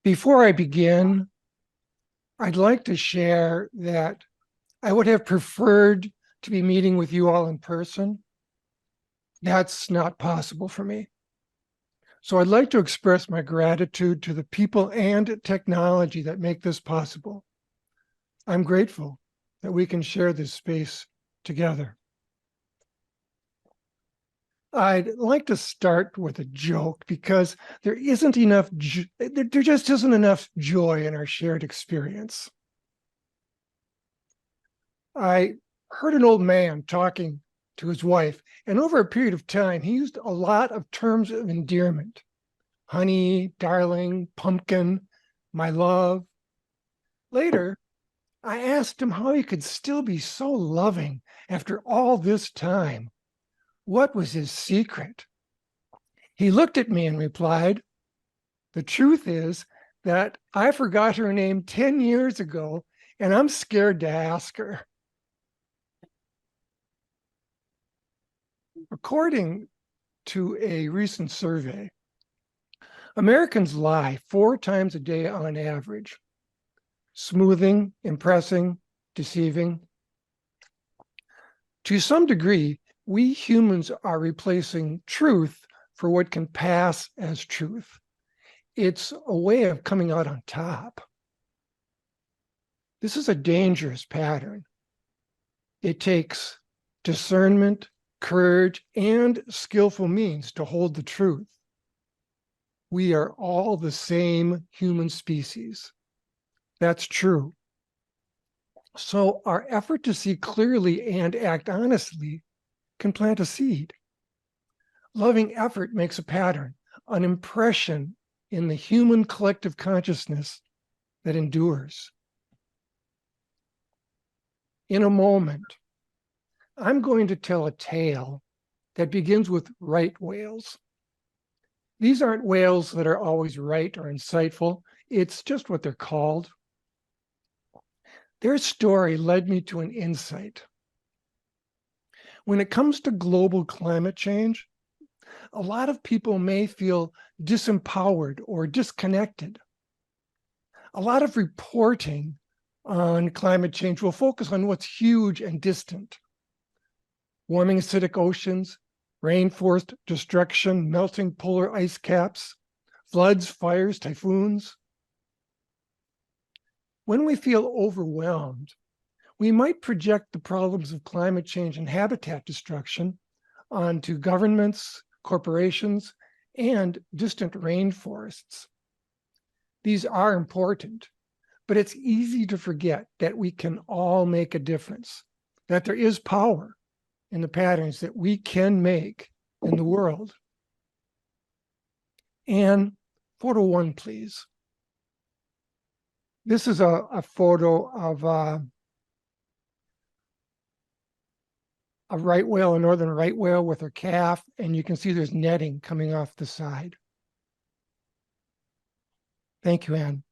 Before I begin, I'd like to share that I would have preferred to be meeting with you all in person. That's not possible for me. So I'd like to express my gratitude to the people and technology that make this possible. I'm grateful that we can share this space together. I'd like to start with a joke because there just isn't enough joy in our shared experience. I heard an old man talking to his wife, and over a period of time, he used a lot of terms of endearment: honey, darling, pumpkin, my love. Later, I asked him how he could still be so loving after all this time. What was his secret? He looked at me and replied, "The truth is that I forgot her name 10 years ago, and I'm scared to ask her." According to a recent survey, Americans lie 4 times a day on average: smoothing, impressing, deceiving. To some degree, we humans are replacing truth for what can pass as truth. It's a way of coming out on top. This is a dangerous pattern. It takes discernment, courage, and skillful means to hold the truth. We are all the same human species. That's true. So our effort to see clearly and act honestly can plant a seed. Loving effort makes a pattern, an impression in the human collective consciousness that endures. In a moment, I'm going to tell a tale that begins with right whales. These aren't whales that are always right or insightful. It's just what they're called. Their story led me to an insight. When it comes to global climate change, a lot of people may feel disempowered or disconnected. A lot of reporting on climate change will focus on what's huge and distant: warming acidic oceans, rainforest destruction, melting polar ice caps, floods, fires, typhoons. When we feel overwhelmed, we might project the problems of climate change and habitat destruction onto governments, corporations, and distant rainforests. These are important, but it's easy to forget that we can all make a difference, that there is power in the patterns that we can make in the world. And photo 1, please. This is a photo of a right whale, a northern right whale with her calf, and you can see there's netting coming off the side. Thank you, Anne.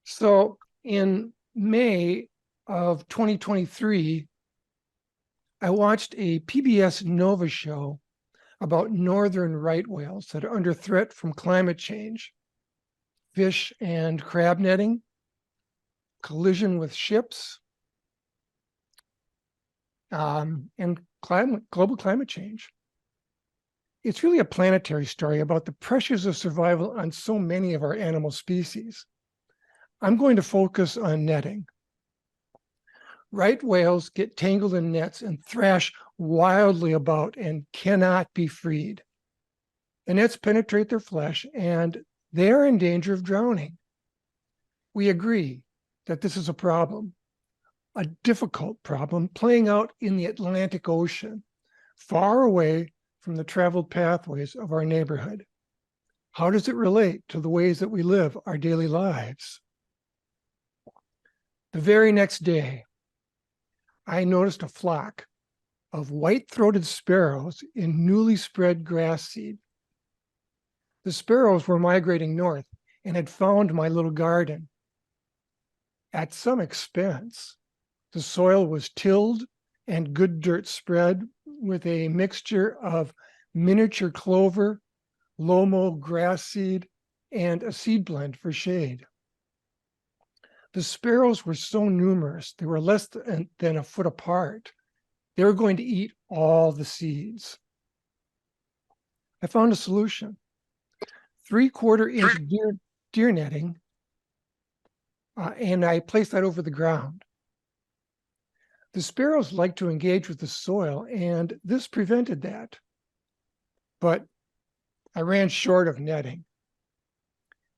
So in May of 2023, I watched a PBS Nova show about northern right whales that are under threat from climate change, fish and crab netting, collision with ships, and global climate change. It's really a planetary story about the pressures of survival on so many of our animal species. I'm going to focus on netting. Right whales get tangled in nets and thrash wildly about and cannot be freed. The nets penetrate their flesh and they're in danger of drowning. We agree that this is a problem, a difficult problem playing out in the Atlantic Ocean, far away from the traveled pathways of our neighborhood. How does it relate to the ways that we live our daily lives? The very next day, I noticed a flock of white-throated sparrows in newly spread grass seed. The sparrows were migrating north and had found my little garden. At some expense, the soil was tilled and good dirt spread with a mixture of miniature clover, lomo grass seed, and a seed blend for shade. The sparrows were so numerous, they were less than a foot apart. They were going to eat all the seeds. I found a solution. 3/4-inch deer netting, and I placed that over the ground. The sparrows like to engage with the soil, and this prevented that. But I ran short of netting.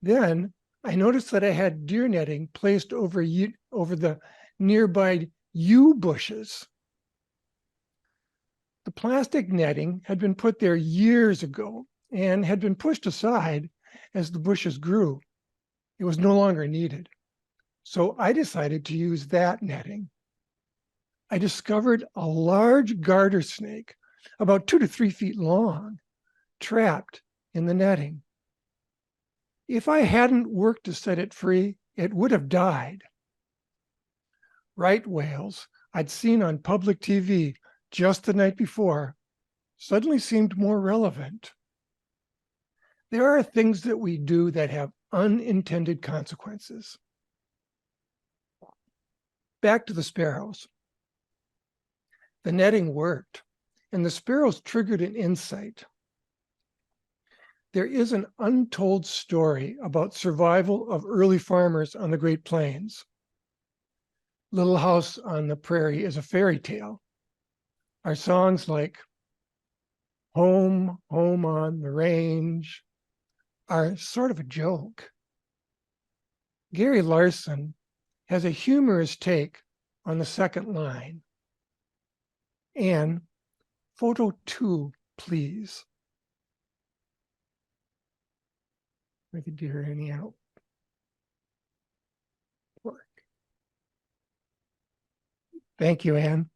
Then I noticed that I had deer netting placed over the nearby yew bushes. The plastic netting had been put there years ago and had been pushed aside as the bushes grew. It was no longer needed. So I decided to use that netting. I discovered a large garter snake, about 2 to 3 feet long, trapped in the netting. If I hadn't worked to set it free, it would have died. Right whales I'd seen on public TV just the night before suddenly seemed more relevant. There are things that we do that have unintended consequences. Back to the sparrows. The netting worked, and the sparrows triggered an insight. There is an untold story about survival of early farmers on the Great Plains. Little House on the Prairie is a fairy tale. Our songs like Home, Home on the Range are sort of a joke. Gary Larson has a humorous take on the second line. And photo 2, please. I could do any out. Work. Thank you, Anne.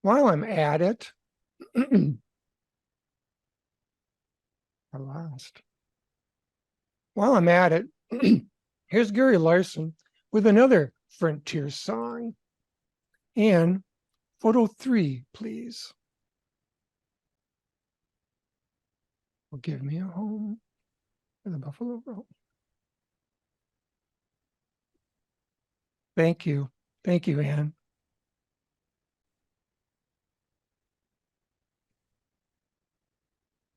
While I'm at it, I lost. While I'm at it, here's Gary Larson with another Frontier song. And photo 3, please. Well, give me a home with a buffalo robe. Thank you. Thank you, Anne.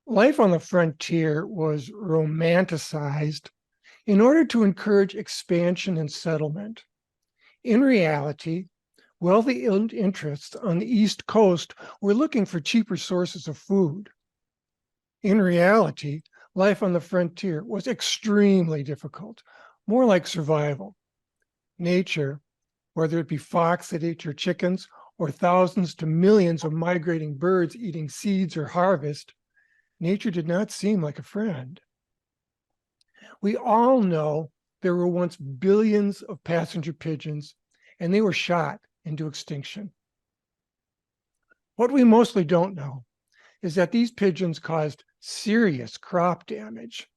Life on the frontier was romanticized in order to encourage expansion and settlement. In reality, wealthy interests on the East Coast were looking for cheaper sources of food. In reality, life on the frontier was extremely difficult, more like survival. Nature, whether it be fox that ate your chickens or thousands to millions of migrating birds eating seeds or harvest, nature did not seem like a friend. We all know there were once billions of passenger pigeons, and they were shot into extinction. What we mostly don't know is that these pigeons caused serious crop damage.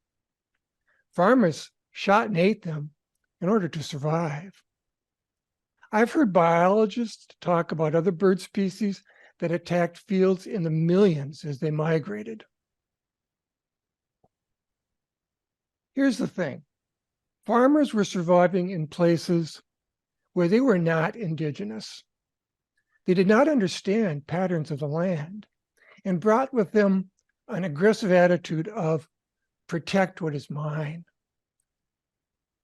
Farmers shot and ate them in order to survive. I've heard biologists talk about other bird species that attacked fields in the millions as they migrated. Here's the thing. Farmers were surviving in places where they were not indigenous. They did not understand patterns of the land and brought with them an aggressive attitude of protect what is mine.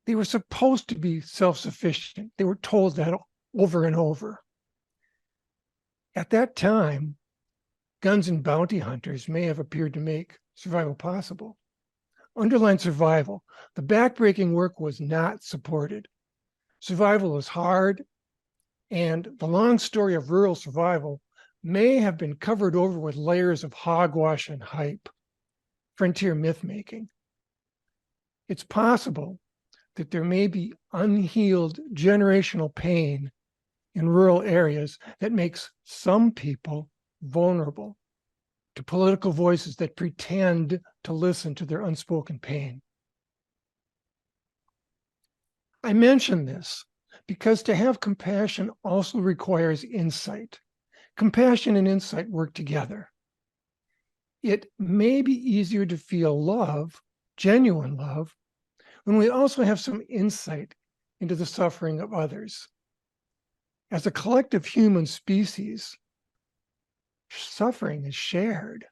They were supposed to be self-sufficient. They were told that over and over. At that time, guns and bounty hunters may have appeared to make survival possible. Underline survival. The backbreaking work was not supported. Survival is hard, and the long story of rural survival may have been covered over with layers of hogwash and hype, frontier myth-making. It's possible that there may be unhealed generational pain in rural areas that makes some people vulnerable to political voices that pretend to listen to their unspoken pain. I mention this because to have compassion also requires insight. Compassion and insight work together. It may be easier to feel love, genuine love, when we also have some insight into the suffering of others. As a collective human species, suffering is shared.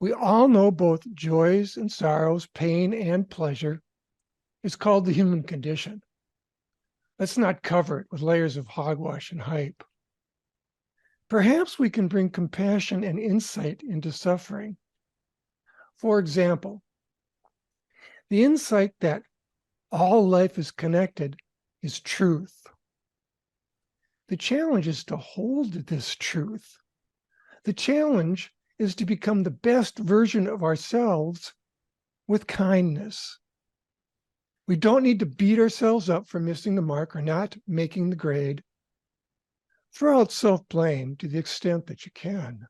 We all know both joys and sorrows, pain and pleasure. It's called the human condition. Let's not cover it with layers of hogwash and hype. Perhaps we can bring compassion and insight into suffering. For example, the insight that all life is connected is truth. The challenge is to hold this truth. The challenge is to become the best version of ourselves with kindness. We don't need to beat ourselves up for missing the mark or not making the grade. Throw out self-blame to the extent that you can.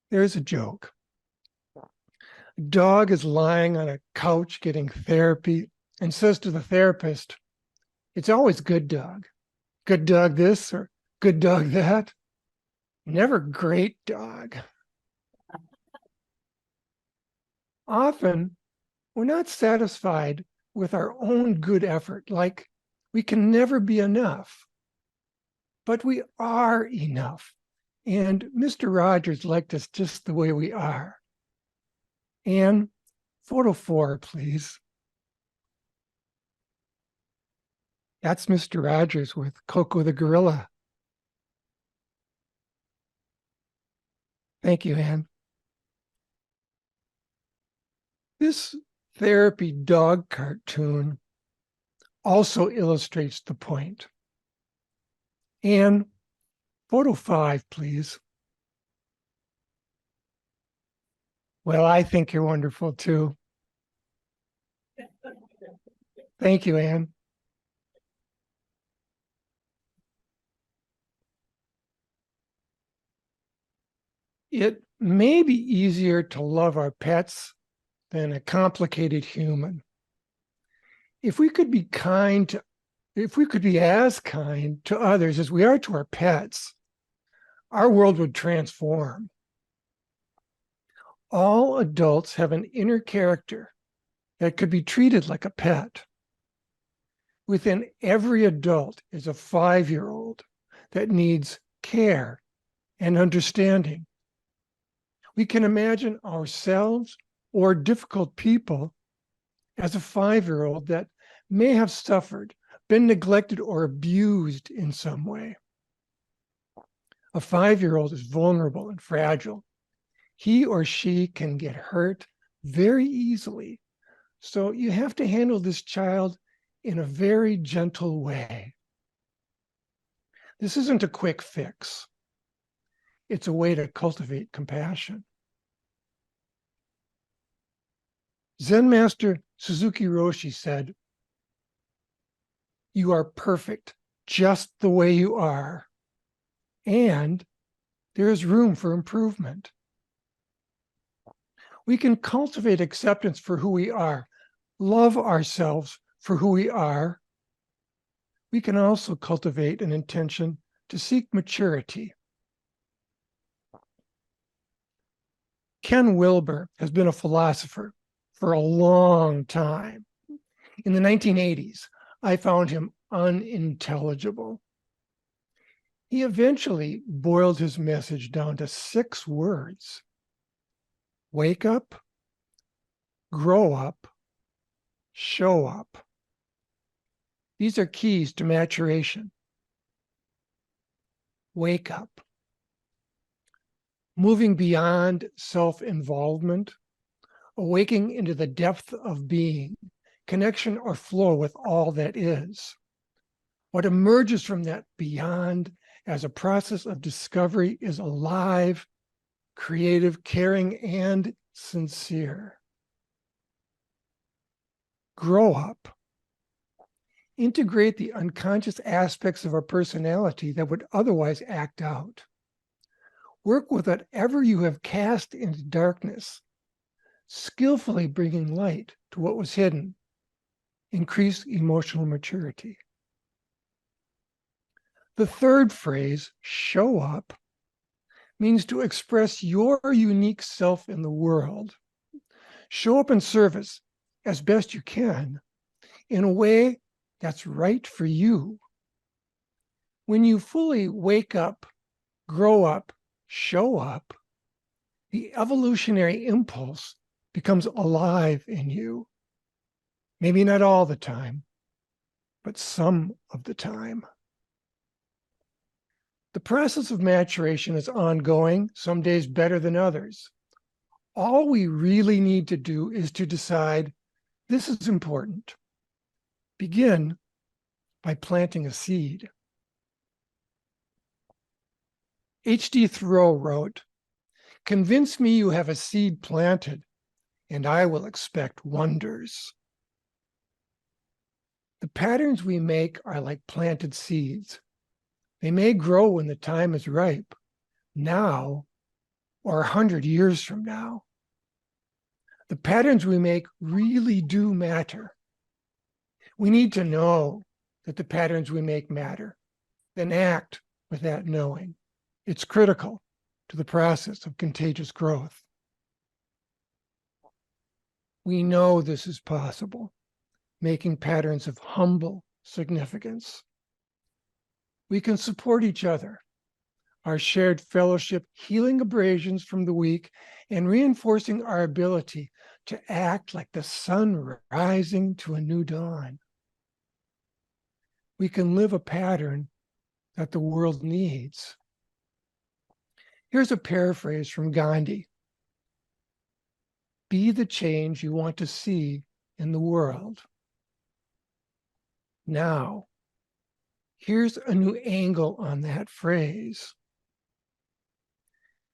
There's a joke. A dog is lying on a couch getting therapy and says to the therapist, "It's always good dog. Good dog this or good dog that. Never great dog." Often, we're not satisfied with our own good effort, like we can never be enough. But we are enough. And Mr. Rogers liked us just the way we are. And photo 4, please. That's Mr. Rogers with Coco the gorilla. Thank you, Anne. This therapy dog cartoon also illustrates the point. And photo 5, please. Well, I think you're wonderful too. Thank you, Anne. It may be easier to love our pets than a complicated human. If we could be as kind to others as we are to our pets, our world would transform. All adults have an inner character that could be treated like a pet. Within every adult is a 5-year-old that needs care and understanding. We can imagine ourselves or difficult people as a 5-year-old that may have suffered, been neglected, or abused in some way. A 5-year-old is vulnerable and fragile. He or she can get hurt very easily. So you have to handle this child in a very gentle way. This isn't a quick fix. It's a way to cultivate compassion. Zen master Suzuki Roshi said, "You are perfect just the way you are, and there is room for improvement." We can cultivate acceptance for who we are, love ourselves for who we are. We can also cultivate an intention to seek maturity. Ken Wilber has been a philosopher for a long time. In the 1980s, I found him unintelligible. He eventually boiled his message down to 6 words: wake up, grow up, show up. These are keys to maturation. Wake up. Moving beyond self-involvement, awaking into the depth of being, connection or flow with all that is. What emerges from that beyond as a process of discovery is alive, creative, caring, and sincere. Grow up. Integrate the unconscious aspects of our personality that would otherwise act out. Work with whatever you have cast into darkness, skillfully bringing light to what was hidden. Increase emotional maturity. The third phrase, show up, means to express your unique self in the world. Show up in service as best you can in a way that's right for you. When you fully wake up, grow up, show up, the evolutionary impulse becomes alive in you. Maybe not all the time, but some of the time. The process of maturation is ongoing, some days better than others. All we really need to do is to decide this is important. Begin by planting a seed. H.D. Thoreau wrote, "Convince me you have a seed planted, and I will expect wonders." The patterns we make are like planted seeds. They may grow when the time is ripe, now or 100 years from now. The patterns we make really do matter. We need to know that the patterns we make matter, then act with that knowing. It's critical to the process of contagious growth. We know this is possible, making patterns of humble significance. We can support each other, our shared fellowship, healing abrasions from the week and reinforcing our ability to act like the sun rising to a new dawn. We can live a pattern that the world needs. Here's a paraphrase from Gandhi. Be the change you want to see in the world. Now, here's a new angle on that phrase.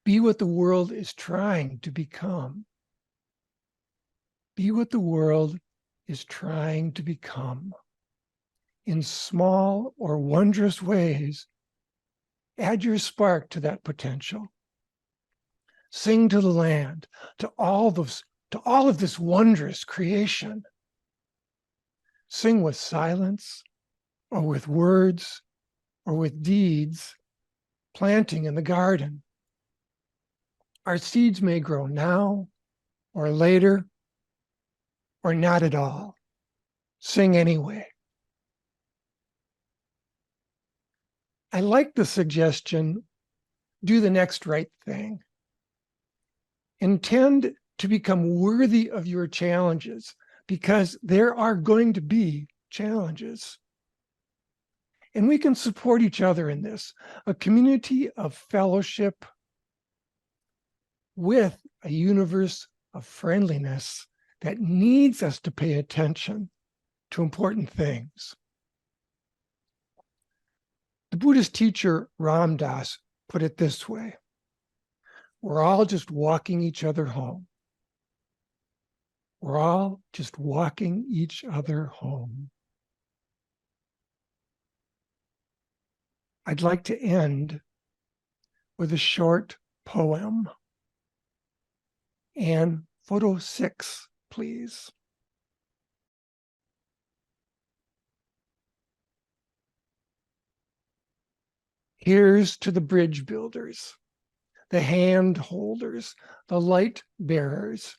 Be what the world is trying to become. Be what the world is trying to become. In small or wondrous ways, add your spark to that potential. Sing to the land, to all of this wondrous creation. Sing with silence, or with words, or with deeds, planting in the garden. Our seeds may grow now, or later, or not at all. Sing anyway. I like the suggestion, do the next right thing. Intend to become worthy of your challenges, because there are going to be challenges. And we can support each other in this, a community of fellowship with a universe of friendliness that needs us to pay attention to important things. The Buddhist teacher Ram Dass put it this way: we're all just walking each other home. We're all just walking each other home. I'd like to end with a short poem. And photo 6, please. Here's to the bridge builders, the hand holders, the light bearers,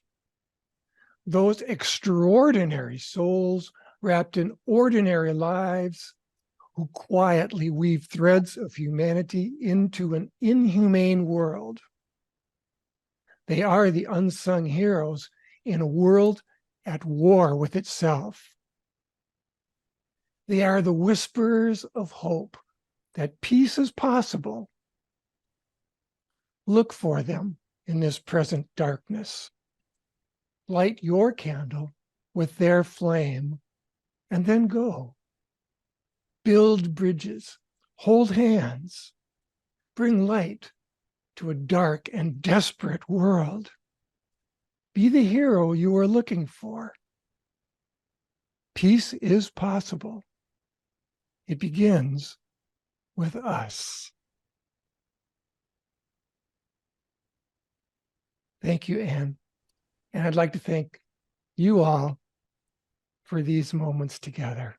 those extraordinary souls wrapped in ordinary lives who quietly weave threads of humanity into an inhumane world. They are the unsung heroes in a world at war with itself. They are the whisperers of hope that peace is possible. Look for them in this present darkness. Light your candle with their flame, and then go. Build bridges, hold hands, bring light to a dark and desperate world. Be the hero you are looking for. Peace is possible. It begins with us. Thank you, Anne. And I'd like to thank you all for these moments together.